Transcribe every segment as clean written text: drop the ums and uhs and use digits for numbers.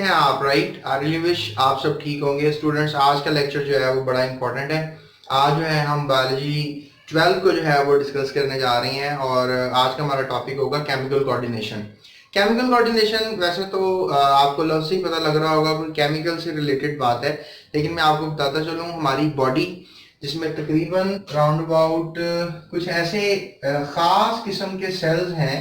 हैं आप? Right, I really wish आप सब ठीक होंगे स्टूडेंट्स। आज का लेक्चर जो है वो बड़ा इंपॉर्टेंट है। आज जो है हम बायोलॉजी 12 को जो है वो डिस्कस करने जा रहे हैं और आज का हमारा टॉपिक होगा केमिकल कोऑर्डिनेशन। केमिकल कोऑर्डिनेशन वैसे तो आपको लफ्ज़ से ही पता लग रहा होगा कोई केमिकल से रिलेटेड बात है, लेकिन मैं आपको बताता चलूँ हमारी बॉडी जिसमें तकरीबन राउंड अबाउट कुछ ऐसे ख़ास किस्म के सेल्स हैं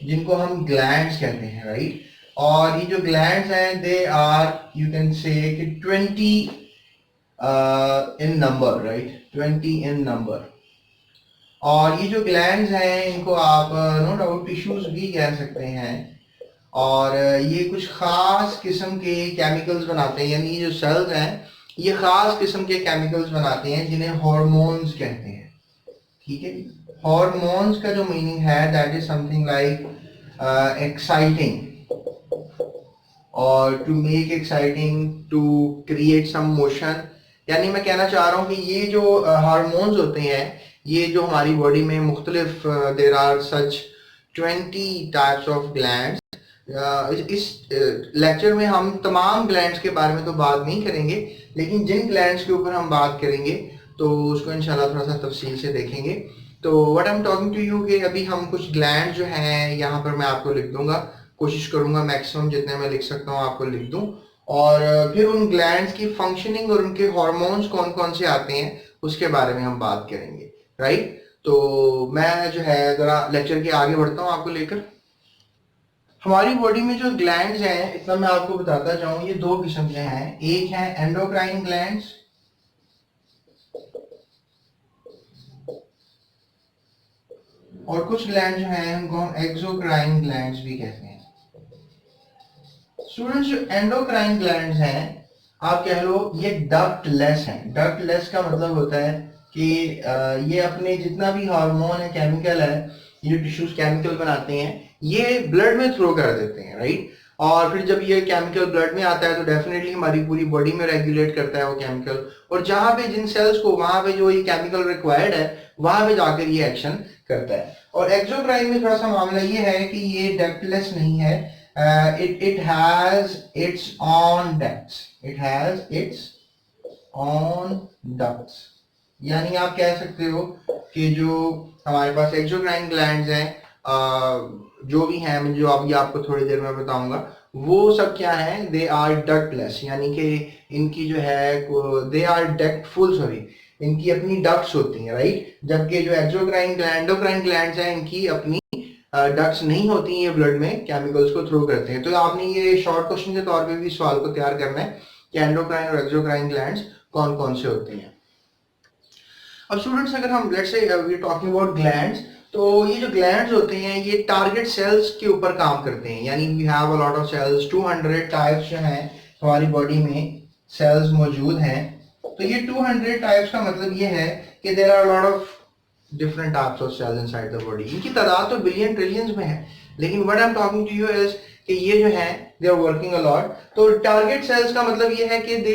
जिनको हम ग्लैंड्स कहते हैं। राइट, और ये जो ग्लैंड्स हैं दे आर यू कैन से कि 20 इन नंबर। राइट, 20 इन नंबर। और ये जो ग्लैंड्स हैं इनको आप नो डाउट टिश्यूज भी कह सकते हैं। और ये कुछ खास किस्म के केमिकल्स बनाते हैं, यानी ये जो सेल्स हैं ये खास किस्म के केमिकल्स बनाते हैं जिन्हें हार्मोन्स कहते हैं। ठीक है, हार्मोन्स का जो मीनिंग है that is something like exciting और to make exciting, to create some motion. यानी मैं कहना चाह रहा हूँ कि ये जो हार्मोन्स होते हैं ये जो हमारी बॉडी में मुख्तलिफ there are such 20 types of glands. इस लेक्चर में हम तमाम ग्लैंड्स के बारे में तो बात नहीं करेंगे, लेकिन जिन ग्लैंड्स के ऊपर हम बात करेंगे तो उसको इंशाल्लाह थोड़ा सा तफसील से देखेंगे। तो what I am talking to you कि अभी हम कुछ ग्लैंड जो हैं यहाँ पर मैं आपको लिख दूंगा, कोशिश करूंगा मैक्सिमम जितने मैं लिख सकता हूँ आपको लिख दूं। और फिर उन ग्लैंड्स की फंक्शनिंग और उनके हार्मोन्स कौन कौन से आते हैं उसके बारे में हम बात करेंगे। राइट, तो मैं जो है जरा लेक्चर के आगे बढ़ता हूँ आपको लेकर। हमारी बॉडी में जो ग्लैंड्स हैं इतना मैं आपको बताता जाऊं, ये दो किस्म के हैं। एक है एंडोक्राइन ग्लैंड्स और कुछ ग्लैंड जो हैं उनको हम एक्सोक्राइन ग्लैंड्स भी कहते हैं। स्टूडेंट्स, जो एंडोक्राइन ग्लैंड्स हैं आप कह लो ये डक्टलेस हैं। डक्टलेस का मतलब होता है कि ये अपने जितना भी हार्मोन है, केमिकल है, ये टिश्यूज केमिकल बनाते हैं, ये ब्लड में थ्रो कर देते हैं। राइट, और फिर जब ये केमिकल ब्लड में आता है तो डेफिनेटली हमारी पूरी बॉडी में रेगुलेट करता है वो केमिकल, और जहां पे जिन सेल्स को वहां पे जो ये केमिकल रिक्वायर्ड है वहां पे जाकर ये एक्शन करता है। और एक्सोक्राइन में थोड़ा सा मामला ये है कि ये डक्टलेस नहीं है, it has its own ducts. It has its own ducts. यानी आप कह सकते हो कि जो हमारे पास एक्सोक्राइन ग्लैंड्स हैं जो भी हैं, जो अभी आपको थोड़ी देर में बताऊंगा, वो सब क्या है, दे आर डक्टलेस, यानी कि इनकी जो है दे आर डक्टफुल, सॉरी, इनकी अपनी डक्ट्स होती हैं। राइट, जबकि जो एंडोक्राइन ग्लैंड्स हैं इनकी अपनी डक्ट्स नहीं होती, ये ब्लड में केमिकल्स को थ्रो करते हैं। तो आपने ये शॉर्ट क्वेश्चन के तौर पे भी सवाल को तैयार करना है कि एंडोक्राइन और एक्सोक्राइन ग्लैंड्स कौन कौन से होते हैं। अब स्टूडेंट्स, अगर हम let's say we talking about glands, तो ये जो ग्लैंड्स होते हैं ये टारगेट सेल्स के ऊपर काम करते हैं। यानी we have a lot of cells, 200 types जो हैं हमारी बॉडी में सेल्स मौजूद हैं। तो ये 200 टाइप्स का मतलब ये है कि there are lot of different types of cells inside the body. इनकी तादाद तो बिलियन ट्रिलियंस में है, लेकिन what I am talking to you is कि ये जो है they are working a lot. तो टारगेट सेल्स का मतलब ये है कि they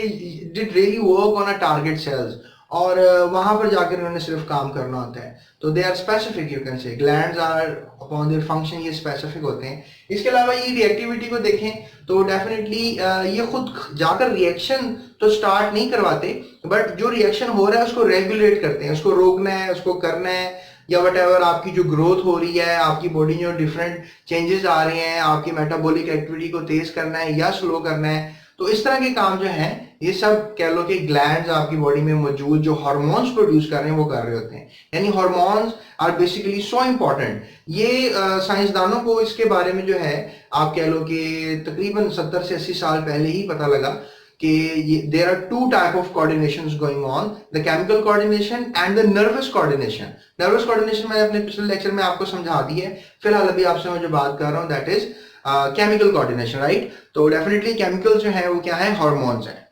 did really work on a target cells, और वहां पर जाकर उन्होंने सिर्फ काम करना होता है। तो they are specific, you can say glands are upon their function, ये स्पेसिफिक होते हैं। इसके अलावा ये रिएक्टिविटी को देखें तो डेफिनेटली ये खुद जाकर रिएक्शन तो स्टार्ट नहीं करवाते, बट जो रिएक्शन हो रहा है उसको रेगुलेट करते हैं, उसको रोकना है, उसको करना है, या वट एवर आपकी जो ग्रोथ हो रही है, आपकी बॉडी में जो डिफरेंट चेंजेस आ रहे हैं, आपकी मेटाबॉलिक एक्टिविटी को तेज करना है या स्लो करना है। तो इस तरह के काम जो हैं ये सब कह लो कि ग्लैंड्स आपकी बॉडी में मौजूद जो हार्मोन्स प्रोड्यूस कर रहे हैं वो कर रहे होते हैं। यानी hormones are basically so important. ये साइंसदानों को इसके बारे में जो है आप कह लो कि तकरीबन 70 से 80 साल पहले ही पता लगा कि there are two type of coordinations going on, the chemical coordination and the nervous coordination. Nervous coordination मैंने अपने पिछले लेक्चर में आपको समझा दी है, फिलहाल अभी आपसे मैं जो बात कर रहा हूँ that is chemical coordination. Right, तो डेफिनेटली केमिकल जो है वो क्या है, हार्मोन्स है।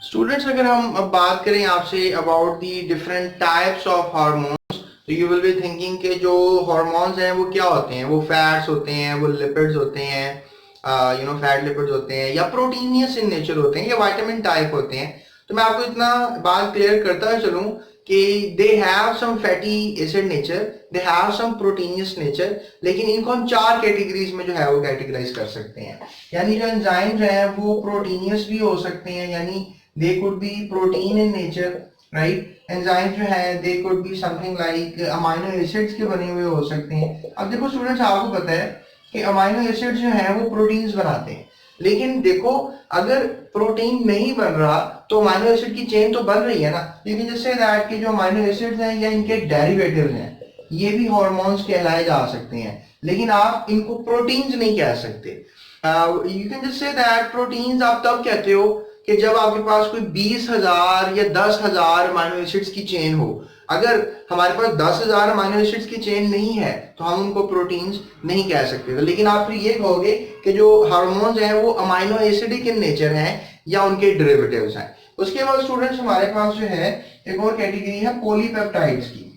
स्टूडेंट्स, अगर हम अब बात करें आपसे about the different types of hormones, तो यू विल बी थिंकिंग के जो हार्मोन्स हैं वो क्या होते हैं, वो फैट्स होते हैं, वो लिपिड्स होते हैं, फैट लिपिड्स होते हैं, या प्रोटीनियस इन नेचर होते हैं, या विटामिन टाइप होते हैं। तो मैं आपको इतना बात क्लियर करता चलूं कि they have some fatty acid nature, they have some proteinous nature, लेकिन इनको हम 4 कैटेगरीज में जो है वो कैटेगराइज कर सकते हैं। यानी जो एंजाइम्स हैं वो प्रोटीनियस भी हो सकते हैं, यानी they could be protein in nature, right. Enzymes जो है they could be something like amino acids के बने हुए हो सकते हैं। अब देखो स्टूडेंट्स, आपको पता है कि अमाइनो एसिड्स जो है वो प्रोटीन्स बनाते हैं, लेकिन देखो अगर प्रोटीन नहीं बन रहा तो अमाइनो एसिड की चेन तो बन रही है ना। लेकिन जैसे दैट कि जो अमाइनो एसिड्स हैं या इनके डेरिवेटिव्स हैं ये भी हार्मोन्स कहलाए जा सकते हैं, लेकिन आप इनको प्रोटीन्स नहीं कह सकते। You can just say that proteins आप तब कहते हो कि जब आपके पास कोई 20,000 या 10,000 अमाइनो एसिड्स की चेन हो। अगर हमारे पास 10,000 अमाइनो एसिड्स की चेन नहीं है तो हम उनको प्रोटीन्स नहीं कह सकते। तो लेकिन आप फिर ये कहोगे कि जो हार्मोन्स हैं वो अमाइनो एसिडिक इन नेचर हैं या उनके डेरिवेटिव्स हैं। उसके बाद स्टूडेंट्स हमारे पास जो है एक और कैटेगरी है पॉलीपेप्टाइड्स की,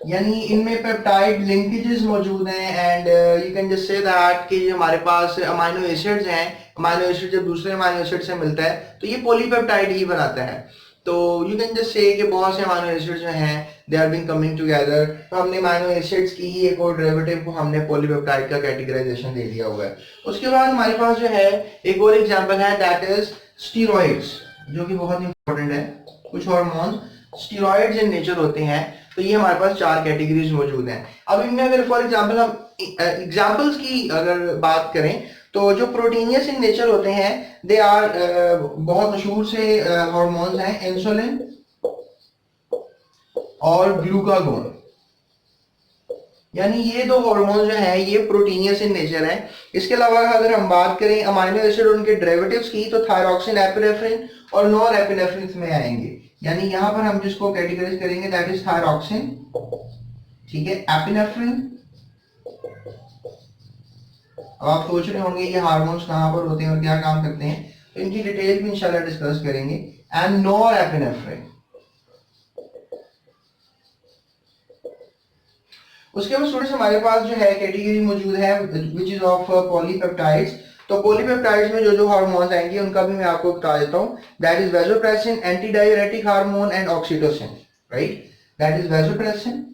यानी इनमें पेप्टाइड लिंकेजेस मौजूद हैं and you can just say that कि हमारे पास अमाइनो एसिड्स हैं, अमाइनो एसिड जब दूसरे अमाइनो एसिड से मिलता है तो ये पॉलीपेप्टाइड ही बनाता है। तो यू कैन जस्ट से कि बहुत से अमाइनो एसिड्स जो हैं they are being coming together, तो हमने अमाइनो एसिड्स की ही एक और डेरिवेटिव को हमने पॉलीपेप्टाइड का कैटेगराइजेशन दे दिया हुआ है। उसके बाद हमारे पास जो है एक और एग्जांपल है दैट इज स्टीरॉइड्स, जो कि बहुत इंपॉर्टेंट है। कुछ हार्मोन्स स्टीरॉइड्स इन नेचर होते हैं, तो ये हमारे पास 4 कैटेगरीज मौजूद हैं। अब इनमें अगर फॉर एग्जांपल हम एग्जांपल्स की अगर बात करें तो जो प्रोटीनियस इन नेचर होते हैं दे आर बहुत मशहूर से हार्मोन्स हैं इंसुलिन और ग्लूकागोन, यानी ये 2 हार्मोन जो है ये प्रोटीनियस इन नेचर है। इसके अलावा अगर हम बात करें अमाइनो एसिड और उनके डेरिवेटिव्स की तो थायरॉक्सिन, एपिनेफ्रिन और नॉर एपिनेफ्रिन में आएंगे। यानी यहां पर हम जिसको कैटेगराइज करेंगे दैट इज थायरॉक्सिन, ठीक है, एपिनेफ्रिन। अब आप सोच रहे होंगे ये हार्मोन्स कहां पर होते हैं और क्या काम करते हैं, तो इनकी डिटेल भी इंशाल्लाह डिस्कस करेंगे। And nor epinephrine. उसके बाद स्टूडेंट्स हमारे पास जो है कैटेगरी मौजूद है विच इज ऑफ पॉलीपेप्टाइड्स। तो पॉलीपेप्टाइड्स में जो जो हार्मोन्स आएंगे उनका भी मैं आपको बता देता हूं। That is vasopressin, anti diuretic hormone and oxytocin, right. That is vasopressin,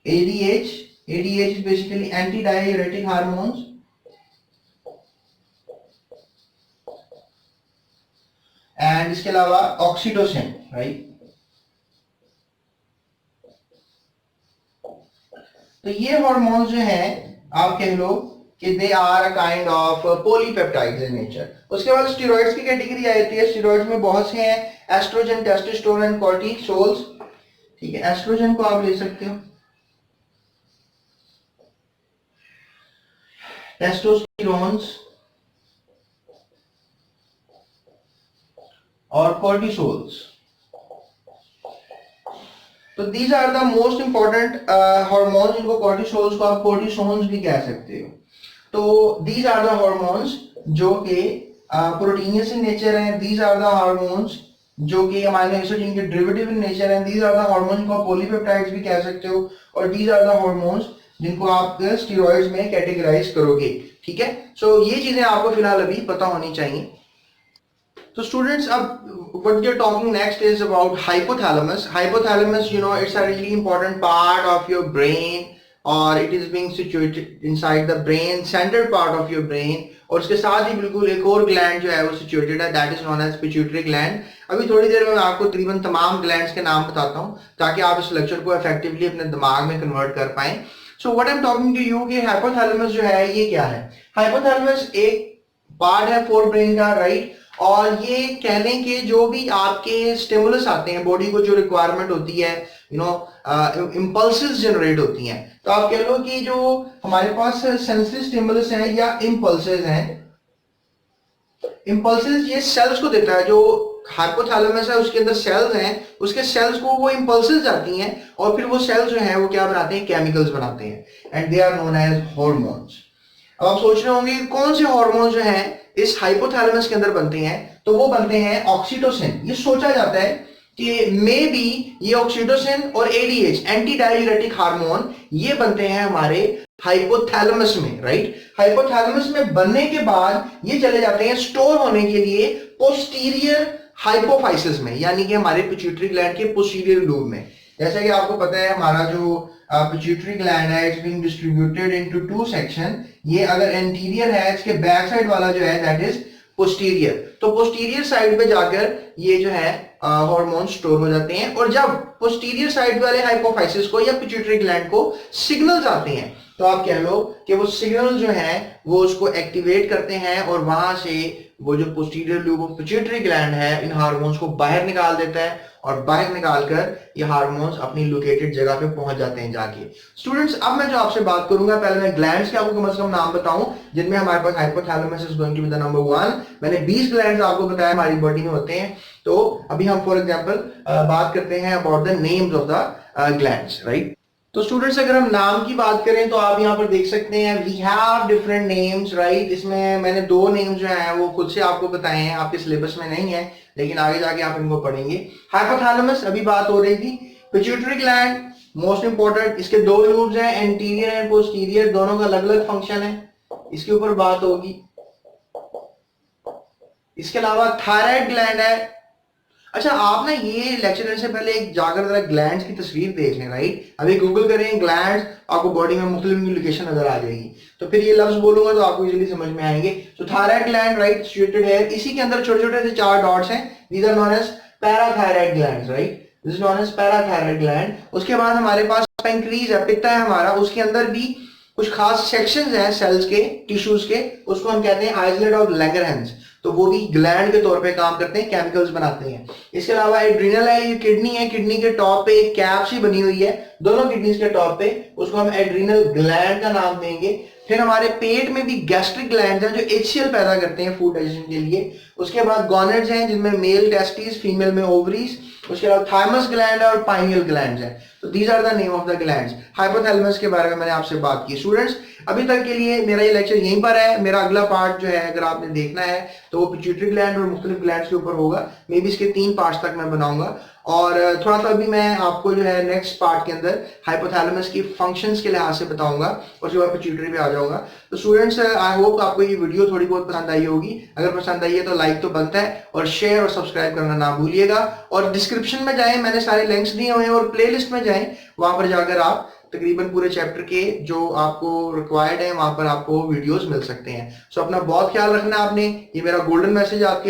ADH, ADH is basically anti-diuretic hormones, and इसके अलावा ऑक्सीटोसिन, राइट। तो ये हार्मोन्स जो हैं आप कह लो कि they are a kind of polypeptides in nature. उसके बाद स्टेरॉइड्स की कैटेगरी आती है। स्टेरॉइड्स में बहुत से हैं, एस्ट्रोजन, टेस्टोस्टेरोन, कॉर्टिसोल्स, ठीक है। एस्ट्रोजन को आप ले सकते हो, टेस्टोस्टेरोन्स और कॉर्टिसोल्स। तो these are the most important hormones. इनको कॉर्टिसोल्स को आप कॉर्टिसोन्स भी कह सकते हो। तो दीज आर द हार्मोन्स जो कि प्रोटीनियस इन नेचर हैं। दीज आर द हार्मोन्स जो कि अमाइनो एसिड इनके डेरिवेटिव इन नेचर हैं। दीज आर द हार्मोन्स को आप पॉलीपेप्टाइड्स भी कह सकते हो, और दीज आर द हार्मोन्स जिनको आप स्टेरॉइड्स में कैटेगराइज करोगे, ठीक है। सो ये चीजें आपको फिलहाल अभी पता होनी चाहिए। तो स्टूडेंट्स अब what we are talking next is about hypothalamus. Hypothalamus, you know, it's a really important part of your brain, or it is being situated inside the brain, center part of your brain. और उसके साथ ही बिल्कुल एक और gland जो है वो situated है, that is known as pituitary gland. अभी थोड़ी देर में मैं आपको तकरीबन तमाम ग्लैंड्स के नाम बताता हूँ ताकि आप इस लेक्चर को इफेक्टिवली अपने दिमाग में कन्वर्ट कर पाएं। So what I am talking to you कि हाइपोथैलेमस जो है ये क्या है। हाइपोथैलेमस एक पार्ट है फोर ब्रेन का, राइट। और ये कह लें कि जो भी आपके स्टिमुलस आते हैं, बॉडी को जो रिक्वायरमेंट होती है, यू नो इम्पल्सेस जनरेट होती हैं, तो आप कह लो कि जो हमारे पास सेंसरी स्टिमुलस है या इम्पल्सेस हैं, इम्पल्सेस ये सेल्स को देता है। जो हाइपोथैलेमस है उसके अंदर सेल्स हैं, उसके सेल्स को वो इम्पल्सेस जाती हैं और फिर वो सेल्स जो है वो क्या बनाते हैं, केमिकल्स बनाते हैं, and they are known as hormones. अब आप सोच रहे होंगे कौन से हार्मोन जो हैं इस हाइपोथैलेमस के अंदर बनते हैं, तो वो बनते हैं ऑक्सीटोसिन। ये सोचा जाता है कि मे बी ये ऑक्सीटोसिन और एडीएच एंटी डाययूरेटिक हार्मोन ये बनते हैं हमारे हाइपोथैलेमस में, राइट। हाइपोथैलेमस में बनने के बाद ये चले जाते हैं स्टोर होने के लिए पोस्टीरियर हाइपोफाइसिस में, यानी कि हमारे पिट्यूटरी ग्लैंड के पोस्टीरियर लोब में। जैसा कि आपको पता है हमारा जो पिट्यूटरी ग्लैंड है it's being distributed into two section. ये अगर एंटीरियर है, इसके बैक साइड वाला जो है दैट इज पोस्टीरियर। तो पोस्टीरियर साइड पे जाकर ये जो है हार्मोन स्टोर हो जाते हैं, और जब पोस्टीरियर साइड वाले हाइपोफाइसिस को या पिट्यूटरी ग्लैंड को सिग्नल्स आते हैं तो आप कह लो कि वो सिग्नल जो है वो उसको एक्टिवेट करते हैं, और वहां से वो जो posterior lube of pituitary gland है इन हार्मोन्स को बाहर निकाल देता है, और बाहर निकालकर ये हार्मोन्स अपनी लोकेटेड जगह पे पहुंच जाते हैं जाके। स्टूडेंट्स, अब मैं जो आपसे बात करूंगा, पहले मैं ग्लैंड्स के आपको कम से कम नाम बताऊं जिनमें हमारे पास hypothalamus is going to be the number 1। मैंने 20 ग्लैंड्स आपको बताया हमारी बॉडी में होते हैं। तो अभी हम फॉर एग्जांपल बात करते हैं about the names of the glands, right. तो स्टूडेंट्स, अगर हम नाम की बात करें तो आप यहाँ पर देख सकते हैं we have different names, right. इसमें मैंने 2 नेम्स जो हैं वो खुद से आपको बताए हैं, आपके सिलेबस में नहीं है, लेकिन आगे जाके आप इनको पढ़ेंगे। हाइपोथैलेमस अभी बात हो रही थी। पिट्यूटरी ग्लैंड मोस्ट इंपॉर्टेंट, इसके 2 लूब्स हैं, एंटीरियर एंड पोस्टीरियर, दोनों का अलग अलग फंक्शन है, इसके ऊपर बात होगी। इसके अलावा थायराइड ग्लैंड है। अच्छा, आप ना ये लेक्चर से पहले एक जाकर जरा ग्लैंड्स की तस्वीर देख लें, राइट। अभी गूगल करें ग्लैंड्स, आपको बॉडी में मुख्तलिफ लोकेशन नजर आ जाएगी, तो फिर ये लफ्ज बोलूंगा तो आपको इजीली समझ में आएंगे। तो थायराइड ग्लैंड, राइट, सिचुएटेड है, इसी के अंदर छोटे छोटे से 4 डॉट्स हैं, these are known as parathyroid glands, right, this is known as parathyroid gland. उसके बाद हमारे पास पेंक्रीज है, पित्ता है हमारा, उसके अंदर भी कुछ खास सेक्शंस हैं सेल्स के, टिश्यूज के, उसको हम कहते हैं आइसोलेट ऑफ लैंगरहैंस, तो वो भी ग्लैंड के तौर पे काम करते हैं, केमिकल्स बनाते हैं। इसके अलावा एड्रिनल है, ये किडनी है, किडनी के टॉप पे एक कैप सी बनी हुई है, दोनों किडनीज के टॉप पे, उसको हम एड्रिनल ग्लैंड का नाम देंगे। फिर हमारे पेट में भी गैस्ट्रिक ग्लैंड हैं जो HCl पैदा करते हैं फूड डाइजेशन के लिए। उसके बाद गॉनेड्स हैं जिनमें मेल टेस्टिस, फीमेल में ओवरीज। उसके अलावा थाइमस ग्लैंड है और पाइनियल ग्लैंड है। तो these are the name of the glands. Hypothalamus के बारे में मैंने आपसे बात की। स्टूडेंट्स, अभी तक के लिए मेरा ये लेक्चर यहीं पर है। मेरा अगला पार्ट जो है अगर आपने देखना है तो वो पिट्यूटरी ग्लैंड और मुख्तलिफ ग्लैंड्स के ऊपर होगा। मे बी इसके 3 पार्ट्स तक मैं बनाऊंगा, और थोड़ा सा अभी मैं आपको जो है नेक्स्ट पार्ट के अंदर हाइपोथैलेमस की फंक्शंस के लिहाज से बताऊंगा, और उसके बाद पिट्यूटरी पे आ जाऊंगा। तो स्टूडेंट्स, आई होप आपको ये वीडियो थोड़ी बहुत पसंद आई होगी। अगर पसंद आई है तो लाइक तो बनता है, और शेयर और सब्सक्राइब करना ना भूलिएगा। और डिस्क्रिप्शन में जाएं, मैंने सारे लिंक्स दिए हुए हैं, और प्लेलिस्ट में जाएं, वहां पर जाकर आप तकरीबन पूरे चैप्टर के जो आपको रिक्वायर्ड है वहां पर आपको वीडियोस मिल सकते हैं। सो अपना बहुत ख्याल रखना आपने, ये मेरा गोल्डन मैसेज आपके